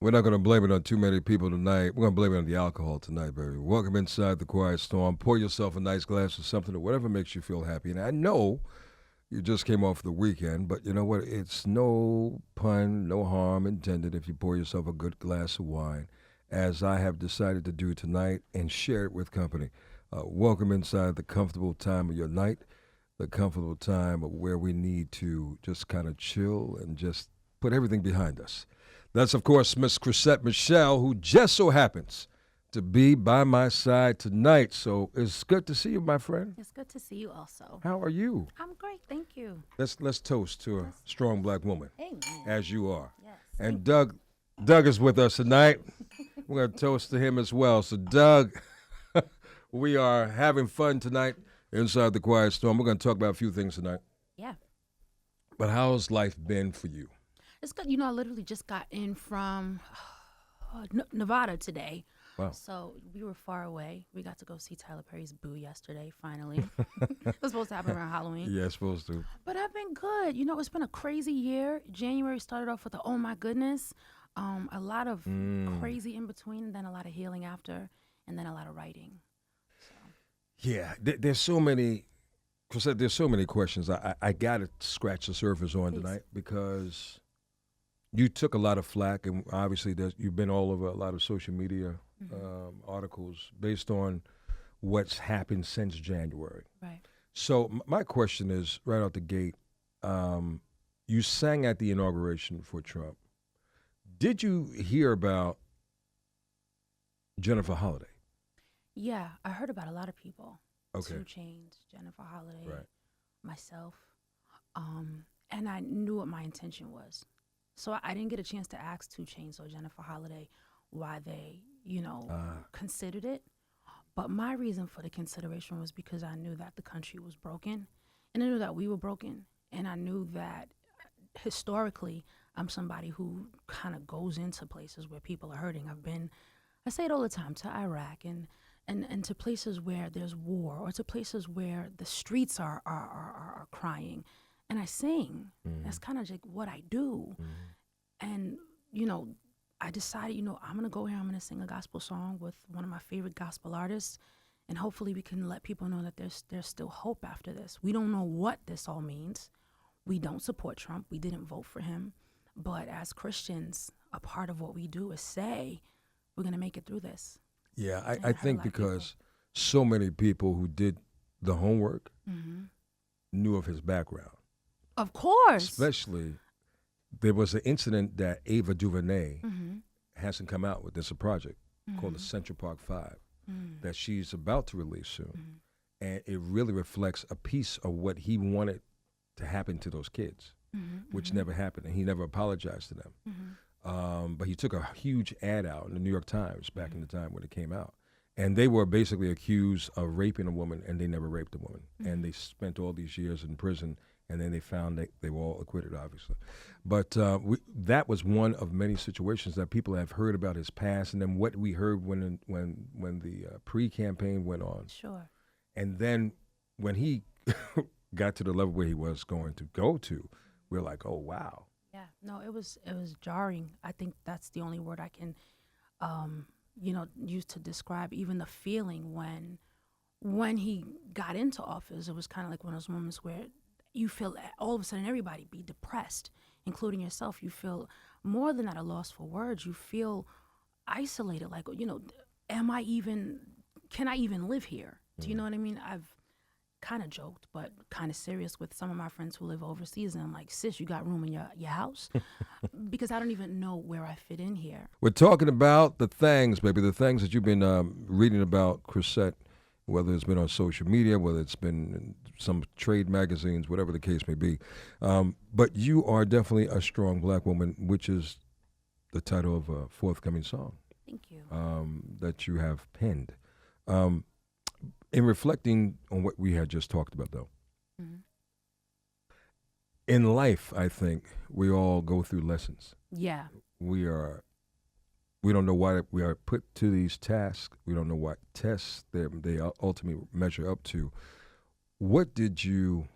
We're not going to blame it on too many people tonight. We're going to blame it on the alcohol tonight, baby. Welcome inside the Quiet Storm. Pour yourself a nice glass of something or whatever makes you feel happy. And I know you just came off the weekend, but you know what? It's no pun, no harm intended if you pour yourself a good glass of wine, as I have decided to do tonight, and share it with company. Welcome inside the comfortable time of your night, the comfortable time of where we need to just kind of chill and just put everything behind us. That's, of course, Miss Chrisette Michele, who just so happens to be by my side tonight. So it's good to see you, my friend. It's good to see you also. How are you? I'm great, thank you. Let's toast to a strong black woman, Amen. as you are. Yes. And Doug is with us tonight. We're going to toast to him as well. So, Doug, we are having fun tonight inside the Quiet Storm. We're going to talk about a few things tonight. Yeah. But how's life been for you? It's good. I literally just got in from Nevada today. Wow. So we were far away. We got to go see Tyler Perry's Boo yesterday, finally. It was supposed to happen around Halloween. Yeah, it's supposed to. But I've been good. It's been a crazy year. January started off with oh my goodness. A lot of crazy in between, and then a lot of healing after, and then a lot of writing. So. Yeah, there's so many. Chrisette, there's so many questions I got to scratch the surface on tonight, because you took a lot of flack, and obviously you've been all over a lot of social media articles based on what's happened since January. Right. So my question is, right out the gate, you sang at the inauguration for Trump. Did you hear about Jennifer Holiday? Yeah, I heard about a lot of people. Okay. 2 Chainz, Jennifer Holiday, Right. myself, and I knew what my intention was. So I didn't get a chance to ask 2 Chainz or Jennifer Holiday why they, considered it. But my reason for the consideration was because I knew that the country was broken, and I knew that we were broken, and I knew that historically I'm somebody who kind of goes into places where people are hurting. I say it all the time, to Iraq and to places where there's war, or to places where the streets are crying. And I sing. That's kind of like what I do. And, I decided, I'm going to go here, I'm going to sing a gospel song with one of my favorite gospel artists. And hopefully we can let people know that there's still hope after this. We don't know what this all means. We don't support Trump. We didn't vote for him. But as Christians, a part of what we do is say, we're going to make it through this. Yeah, I think because so many people who did the homework knew of his background. Of course. Especially, there was an incident that Ava DuVernay hasn't come out with. There's a project called the Central Park 5 that she's about to release soon. And it really reflects a piece of what he wanted to happen to those kids, which never happened. And he never apologized to them. But he took a huge ad out in the New York Times back in the time when it came out. And they were basically accused of raping a woman, and they never raped a woman. And they spent all these years in prison, and then they found that they were all acquitted, obviously. But that was one of many situations that people have heard about his past, and then what we heard when the pre-campaign went on. Sure. And then when he got to the level where he was going to go to, we're like, oh, wow. Yeah, no, it was jarring. I think that's the only word I can, use to describe even the feeling when he got into office. It was kind of like one of those moments where you feel all of a sudden everybody be depressed, including yourself. You feel more than at a loss for words. You feel isolated. Like, can I even live here? Do you know what I mean? I've kind of joked, but kind of serious with some of my friends who live overseas. And I'm like, sis, you got room in your house? Because I don't even know where I fit in here. We're talking about the things, baby, the things that you've been reading about, Chrisette, whether it's been on social media, whether it's been in some trade magazines, whatever the case may be. But you are definitely a strong black woman, which is the title of a forthcoming song. Thank you. That you have penned. In reflecting on what we had just talked about, though, in life, I think we all go through lessons. Yeah. We don't know why we are put to these tasks. We don't know what tests they ultimately measure up to. What did you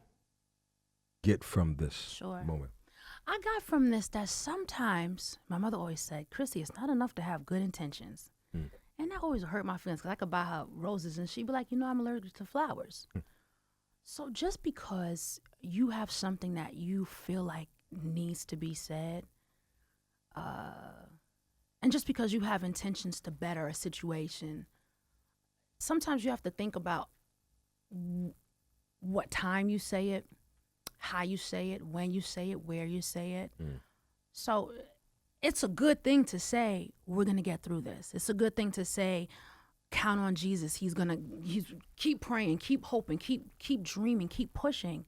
get from this moment? I got from this that sometimes, my mother always said, Chrissy, it's not enough to have good intentions. And that always hurt my feelings because I could buy her roses and she'd be like, I'm allergic to flowers. So just because you have something that you feel like needs to be said, and just because you have intentions to better a situation, sometimes you have to think about what time you say it, how you say it, when you say it, where you say it. So it's a good thing to say, we're going to get through this. It's a good thing to say, count on Jesus. He's keep praying, keep hoping, keep dreaming, keep pushing.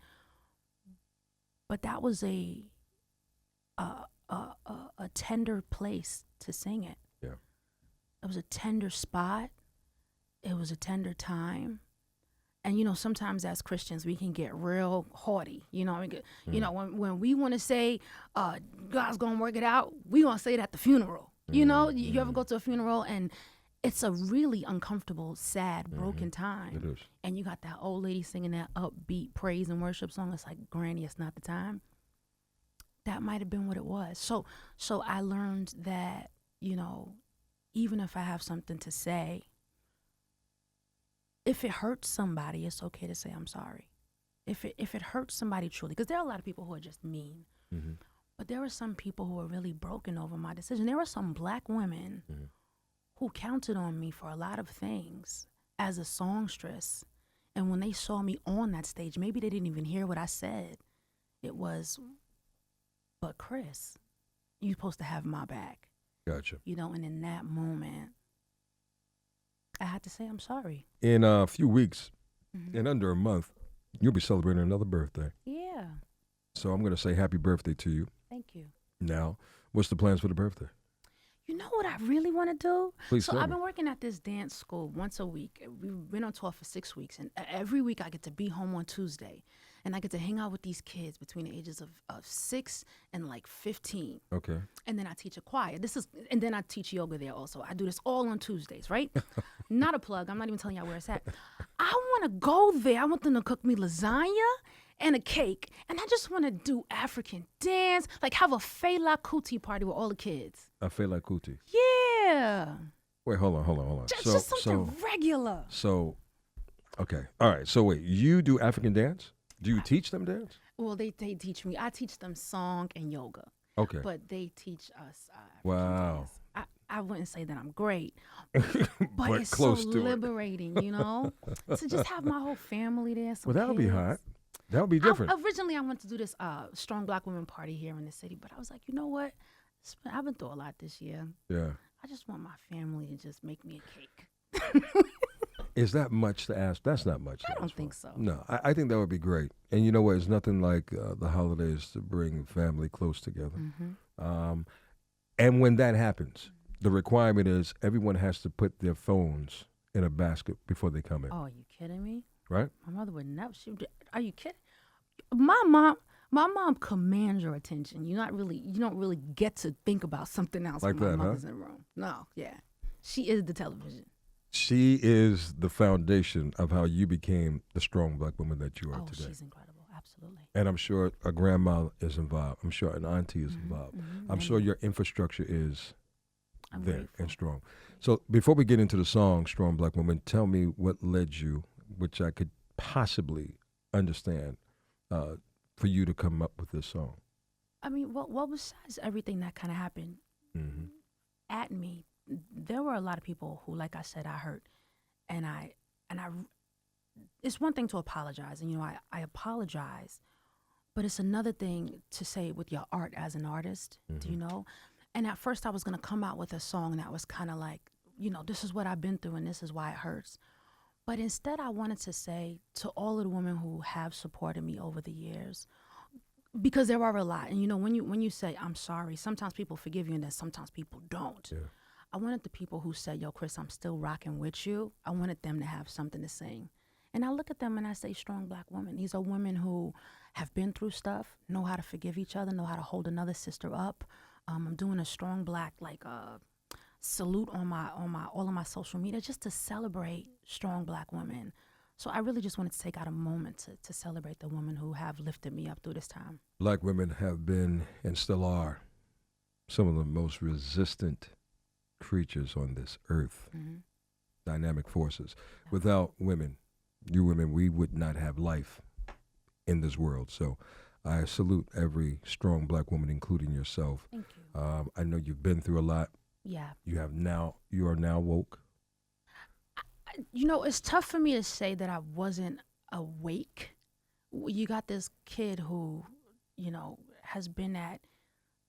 But that was a tender place to sing it. Yeah. It was a tender spot. It was a tender time. And, sometimes as Christians, we can get real haughty. When we want to say, God's going to work it out, we going to say it at the funeral. You ever go to a funeral and it's a really uncomfortable, sad, broken time. It is. And you got that old lady singing that upbeat praise and worship song. It's like, Granny, it's not the time. That might have been what it was. So I learned that, even if I have something to say, if it hurts somebody, it's okay to say I'm sorry. If it hurts somebody truly, because there are a lot of people who are just mean, but there are some people who are really broken over my decision. There are some black women who counted on me for a lot of things as a songstress, and when they saw me on that stage, maybe they didn't even hear what I said. It was, but Chris, you're supposed to have my back. Gotcha. And in that moment, I had to say I'm sorry. In a few weeks, in under a month, you'll be celebrating another birthday. Yeah. So I'm going to say happy birthday to you. Thank you. Now, what's the plans for the birthday? You know what I really want to do? Please So tell I've me. been working at this dance school once a week. We've been on tour for 6 weeks, and every week I get to be home on Tuesday, and I get to hang out with these kids between the ages of 6 and like 15. Okay. And then I teach a choir. And then I teach yoga there also. I do this all on Tuesdays, right? Not a plug. I'm not even telling y'all where it's at. I want to go there. I want them to cook me lasagna and a cake, and I just want to do African dance, like have a Fela Kuti party with all the kids. A Fela Kuti. Yeah. Wait, hold on. Just something regular. So, okay. All right. So wait, you do African dance? Do you teach them dance? Well, they teach me. I teach them song and yoga. Okay. But they teach us African Wow. dance. I wouldn't say that I'm great, But it's close so to it. liberating, to just have my whole family there. Well, that'll be kids. hot. That'll be different. Originally, I wanted to do this strong black women party here in the city, but I was like, you know what? I've been through a lot this year. Yeah. I just want my family to just make me a cake. Is that much to ask? That's not much to I ask don't for. think so. No, I think that would be great. And you know what? It's nothing like the holidays to bring family close together. And when that happens, the requirement is everyone has to put their phones in a basket before they come in. Oh, are you kidding me? Right? My mother would never. Are you kidding? My mom commands your attention. You don't really get to think about something else Like when that, my huh? mother's in the room. No, yeah, she is the television. She is the foundation of how you became the strong black woman that you are Oh, today. she's incredible. Absolutely. And I'm sure a grandma is involved. I'm sure an auntie is involved. I'm sure your infrastructure is I'm there grateful. and strong. So before we get into the song, Strong Black Woman, tell me what led you, which I could possibly understand, for you to come up with this song. I mean, well, besides everything that kind of happened at me, there were a lot of people who, like I said, I hurt, and I. It's one thing to apologize, and I apologize, but it's another thing to say it with your art as an artist. Do you know? And at first, I was gonna come out with a song that was kind of like, this is what I've been through, and this is why it hurts. But instead, I wanted to say to all of the women who have supported me over the years, because there are a lot, and when you say I'm sorry, sometimes people forgive you, and then sometimes people don't. Yeah. I wanted the people who said, yo, Chris, I'm still rocking with you. I wanted them to have something to sing. And I look at them and I say, strong black women. These are women who have been through stuff, know how to forgive each other, know how to hold another sister up. I'm doing a strong black salute on all of my social media just to celebrate strong black women. So I really just wanted to take out a moment to celebrate the women who have lifted me up through this time. Black women have been and still are some of the most resistant creatures on this earth, dynamic forces. Yeah. Without women, you women, we would not have life in this world. So I salute every strong black woman, including yourself. Thank you. I know you've been through a lot. Yeah. You are now woke. You know, it's tough for me to say that I wasn't awake. You got this kid who, you know, has been at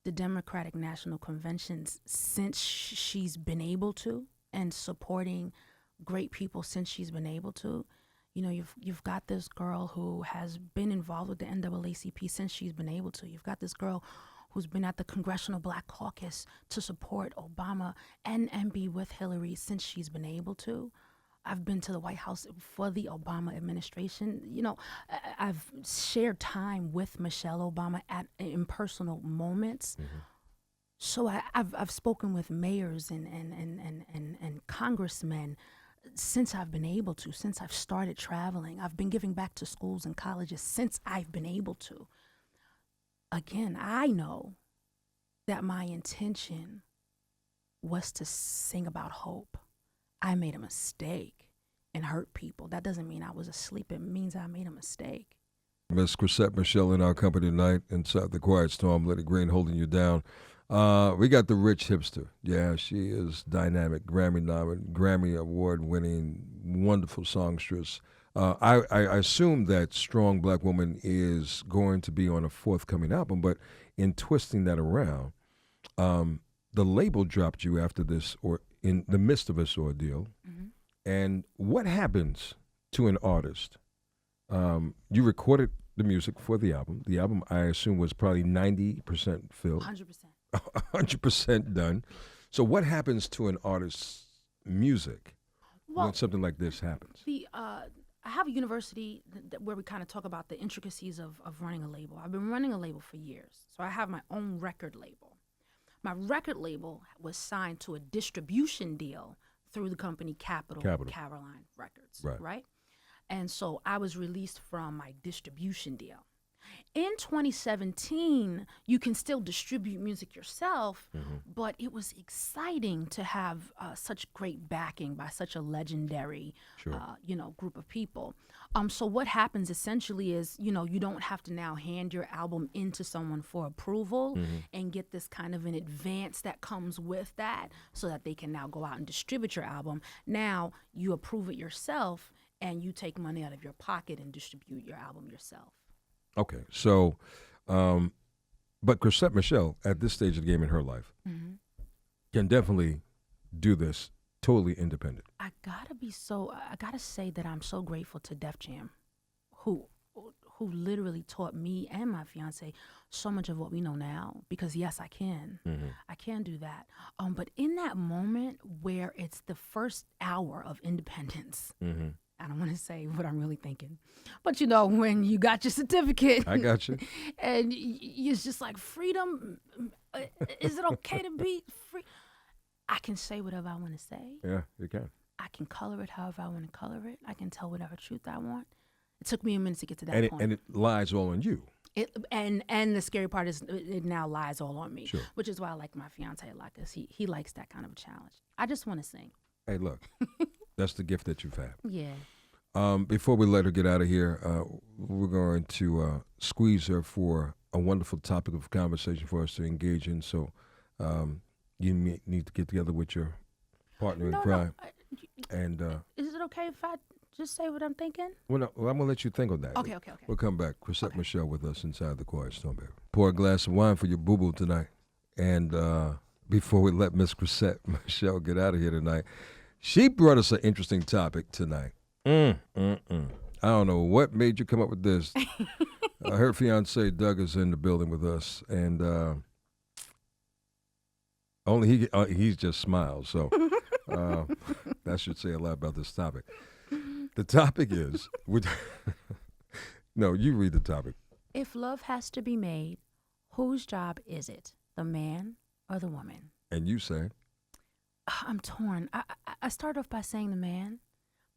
the Democratic National Conventions since she's been able to, and supporting great people since she's been able to. You know, you've got this girl who has been involved with the NAACP since she's been able to. You've got this girl who's been at the Congressional Black Caucus to support Obama and be with Hillary since she's been able to. I've been to the White House for the Obama administration. You know, I've shared time with Michelle Obama in personal moments. So I've spoken with mayors and congressmen since I've been able to, since I've started traveling. I've been giving back to schools and colleges since I've been able to. Again, I know that my intention was to sing about hope. I made a mistake and hurt people. That doesn't mean I was asleep. It means I made a mistake. Miss Chrisette Michele in our company tonight inside the Quiet Storm. Lady Green holding you down. We got the rich hipster. Yeah, she is dynamic, Grammy-nominated, Grammy Award-winning, wonderful songstress. I assume that Strong Black Woman is going to be on a forthcoming album, but in twisting that around, the label dropped you after this, or in the midst of this ordeal. And what happens to an artist? You recorded the music for the album. The album, I assume, was probably 90% filled. 100%. 100% done. So what happens to an artist's music when something like this happens? I have a university where we kind of talk about the intricacies of running a label. I've been running a label for years. So I have my own record label. My record label was signed to a distribution deal through the company Capital. Caroline Records, right? And so I was released from my distribution deal. In 2017, you can still distribute music yourself, but it was exciting to have such great backing by such a legendary, group of people. So what happens essentially is, you don't have to now hand your album into someone for approval and get this kind of an advance that comes with that so that they can now go out and distribute your album. Now you approve it yourself and you take money out of your pocket and distribute your album yourself. Okay, so, but Chrisette Michele, at this stage of the game in her life, can definitely do this totally independent. I gotta say that I'm so grateful to Def Jam, who literally taught me and my fiance so much of what we know now. Because yes, I can do that. But in that moment where it's the first hour of independence. I don't want to say what I'm really thinking. But, when you got your certificate. I got you. And it's just like, freedom, is it okay to be free? I can say whatever I want to say. Yeah, you can. I can color it however I want to color it. I can tell whatever truth I want. It took me a minute to get to that point. And it lies all on you. And the scary part is it now lies all on me. Sure. Which is why I like my fiance a lot, because he likes that kind of a challenge. I just want to sing. Hey, look. That's the gift that you've had. Yeah. Before we let her get out of here, we're going to squeeze her for a wonderful topic of conversation for us to engage in. So you need to get together with your partner in crime. And is it okay if I just say what I'm thinking? Well, I'm going to let you think on that. Okay. We'll come back. Chrisette Michele with us inside the Quiet Storm, baby. Pour a glass of wine for your boo-boo tonight. And before we let Miss Chrisette Michele get out of here tonight, she brought us an interesting topic tonight. I don't know what made you come up with this. Her fiance Doug is in the building with us, and only he just smiles. So that should say a lot about this topic. The topic is, no, you read the topic. If love has to be made, whose job is it, the man or the woman? And you say? I'm torn. I start off by saying the man,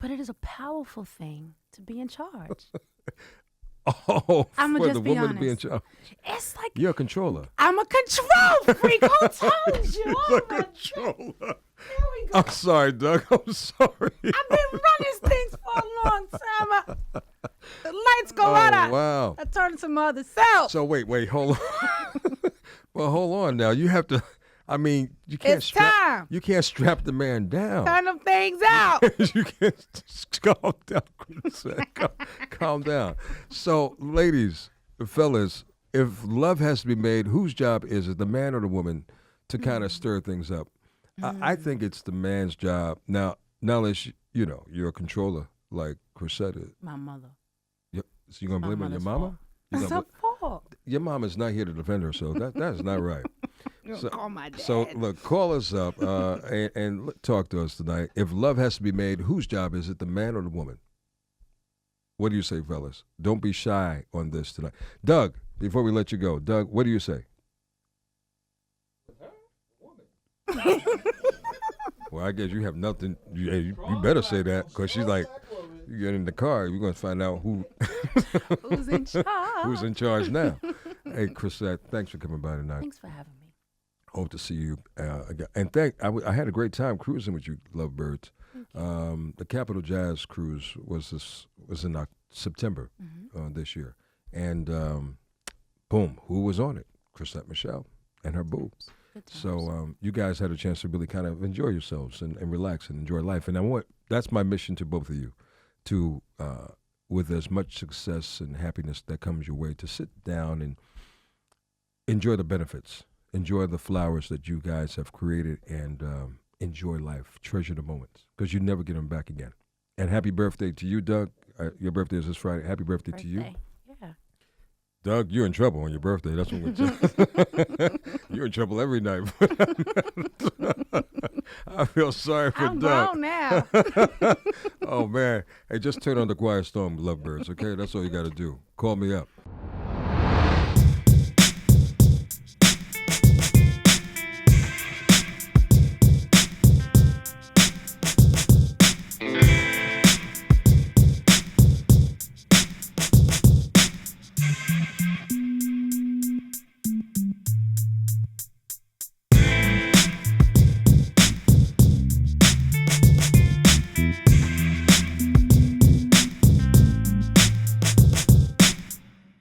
But it is a powerful thing to be in charge. Oh, I'ma for just the be woman to be in honest. charge. It's like You're a controller. I'm a control freak. Who told you? Oh, a my controller. God. Here we go. I'm sorry, Doug. I'm sorry. I've been running things for a long time. The lights go out. Wow. I turn to my other self. So wait, hold on. Well, hold on now. You have to. I mean, you can't It's time. You can't strap the man down. Turn them things out. You can't calm down, Chrisette. Calm down. So, ladies, fellas, if love has to be made, whose job is it, the man or the woman, to kind of stir things up? I think it's the man's job. Now unless you're a controller like Chrisette is. My mother. So you're gonna blame it on your mama? That's her fault. Your mama's not here to defend her, so that is not right. So, call my dad. So look, call us up and talk to us tonight. If love has to be made, whose job is it, the man or the woman? What do you say, fellas? Don't be shy on this tonight. Doug, before we let you go, Doug, what do you say? Well, I guess you have nothing. You better say that, because she's like, you get in the car, you're going to find out who's in charge. Who's in charge now. Hey, Chrisette, thanks for coming by tonight. Thanks for having me. Hope to see you again. And I had a great time cruising with you, Lovebirds. The Capital Jazz cruise was in September this year. And boom, who was on it? Chrisette Michele and her boo. So you guys had a chance to really kind of enjoy yourselves and relax and enjoy life. And that's my mission to both of you, to with as much success and happiness that comes your way, to sit down and enjoy the benefits, enjoy the flowers that you guys have created, and enjoy life, treasure the moments, because you never get them back again. And happy birthday to you, Doug. Your birthday is this Friday. Happy birthday to you. Yeah. Doug, you're in trouble on your birthday. That's what we're saying. You're in trouble every night. I feel sorry for I'm Doug. grown now. Oh, man. Hey, just turn on the Quiet Storm, Lovebirds, okay? That's all you got to do. Call me up.